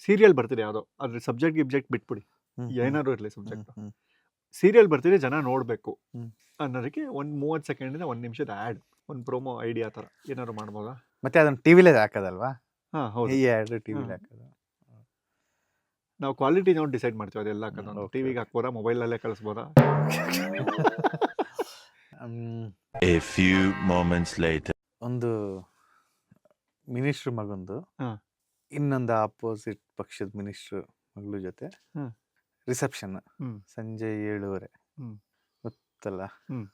Serial ಬರ್ತಿದೆ ಯಾವುದೋ ಅದ್ರ ಸಬ್ಜೆಕ್ಟ್ ಬಿಟ್ಬಿಡಿ, ಹ್ಮ್, ಏನಾದ್ರು ಇರಲಿ ಸಬ್ಜೆಕ್ಟ್, ಹ್ಮ್. ಸೀರಿಯಲ್ ಬರ್ತಿದೆ ಜನ ನೋಡಬೇಕು ಹ್ಮ್. ಅನ್ನೋದಕ್ಕೆ ಒಂದು 30 ಸೆಕೆಂಡಿಂದ 1 ನಿಮಿಷದ ಆ್ಯಡ್, ಒಂದು ಪ್ರೋಮೋ ಐಡಿಯಾ ಥರ ಏನಾದ್ರು ಮಾಡ್ಬೋದಾ? ಮತ್ತೆ ಅದನ್ನ ಟಿವಿಲೇ ಹಾಕೋದಲ್ವಾ? ಹಾಂ ಹೌದು. ಈ ಆ್ಯಡ್ ಟಿವಿಲಿ ಹಾಕೋದು. ನಾವು ಕ್ವಾಲಿಟಿ ನೋಡಿ ಡಿಸೈಡ್ ಮಾಡ್ತೀವಿ ಅದೆಲ್ಲ ಹಾಕೋದು. okay, ಟಿವಿಗೆ ಹಾಕ್ಬೋದಾ, ಮೊಬೈಲಲ್ಲೇ ಕಳಿಸ್ಬೋದಾ? A few moments later. ಒಂದು ಮಿನಿಸ್ಟ್ರ್ ಮಗಂದು ಹಾ. ಇನ್ನೊಂದು ಆಪೋಸಿಟ್ ಪಕ್ಷದ ಮಿನಿಸ್ಟ್ರ್ ಮಗಳ ಜೊತೆ ಹ್ಮ್. ರಿಸೆಪ್ಷನ್ ಹ್ಮ್. ಸಂಜೆ 7:30 ಹ್ಮ್. ಗೊತ್ತಲ್ಲ. ಹ್ಮ್.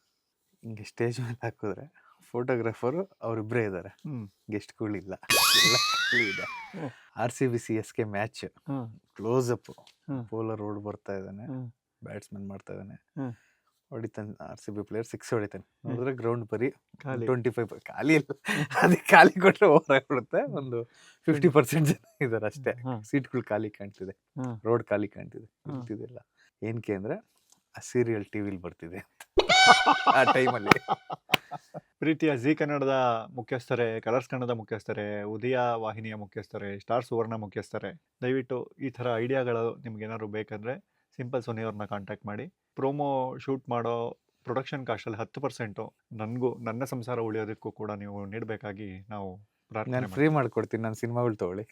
ಹಿಂಗೆ ಸ್ಟೇಜ್ ಮೇಲೆ ಹಾಕಿದ್ರೆ ಫೋಟೋಗ್ರಾಫರು ಅವರಿಬ್ಬರೇ ಇದ್ದಾರೆ, ಹ್ಮ್. ಗೆಸ್ಟ್ಗಳಿಲ್ಲ, ಎಲ್ಲ ಇದೆ. ಹ್ಮ್. RCB CSK ಮ್ಯಾಚ್ ಹ್ಮ್. ಕ್ಲೋಸ್ ಅಪ್, ಹ್ಮ್. ಬೌಲರ್ ರೋಡ್ ಬರ್ತಾ ಇದ್ದಾನೆ, ಹ್ಮ್. ಬ್ಯಾಟ್ಸ್ಮನ್ ಮಾಡ್ತಾ ಇದ್ದಾನೆ, ಹ್ಮ್. ಹೊಡಿತಾನೆ, RCB ಪ್ಲೇಯರ್ 6 ಹೊಡಿತಾನೆ. ನೋಡಿದ್ರೆ ಗ್ರೌಂಡ್ ಬರೀ ಖಾಲಿ. 25 ಖಾಲಿ ಇಲ್ಲ. ಅದಕ್ಕೆ ಖಾಲಿ ಕೊಟ್ಟರೆ ಓವರ್ ಆಗ್ಬಿಡುತ್ತೆ. ಒಂದು 50% ಜನ ಇದ್ದಾರೆ ಅಷ್ಟೇ. ಹ್ಮ್. ಸೀಟ್ಗಳು ಖಾಲಿ ಕಾಣ್ತಿದೆ, ಹ್ಮ್. ರೋಡ್ ಖಾಲಿ ಕಾಣ್ತಿದೆ, ಹ್ಮ್. ಇರ್ತಿದಿಲ್ಲ. ಏನಕ್ಕೆ ಅಂದ್ರೆ ಆ ಸೀರಿಯಲ್ ಟಿವಿಲಿ ಬರ್ತಿದೆ ಅಂತ ಆ ಟೈಮಲ್ಲಿ. ಪ್ರೀತಿಯ ಜಿ ಕನ್ನಡದ ಮುಖ್ಯಸ್ಥರೇ, ಕಲರ್ಸ್ ಕನ್ನಡದ ಮುಖ್ಯಸ್ಥರೇ, ಉದಯ ವಾಹಿನಿಯ ಮುಖ್ಯಸ್ಥರೇ, ಸ್ಟಾರ್ ಸುವರ್ಣ ಮುಖ್ಯಸ್ಥರೇ, ದಯವಿಟ್ಟು ಈ ಥರ ಐಡಿಯಾಗಳು ನಿಮ್ಗೆ ಏನಾದ್ರು ಬೇಕಂದರೆ ಸಿಂಪಲ್ ಸೋನಿ ಅವ್ರನ್ನ ಕಾಂಟ್ಯಾಕ್ಟ್ ಮಾಡಿ. ಪ್ರೋಮೋ ಶೂಟ್ ಮಾಡೋ ಪ್ರೊಡಕ್ಷನ್ ಕಾಸ್ಟಲ್ಲಿ 10% ನನಗೂ ನನ್ನ ಸಂಸಾರ ಉಳಿಯೋದಕ್ಕೂ ಕೂಡ ನೀವು ನೀಡಬೇಕಾಗಿ ನಾವು ಪ್ರಾರ್ಥನೆ ನಾನು ಫ್ರೀ ಮಾಡ್ಕೊಡ್ತೀನಿ, ನನ್ನ ಸಿನಿಮಾಗಳು ತಗೊಳ್ಳಿ.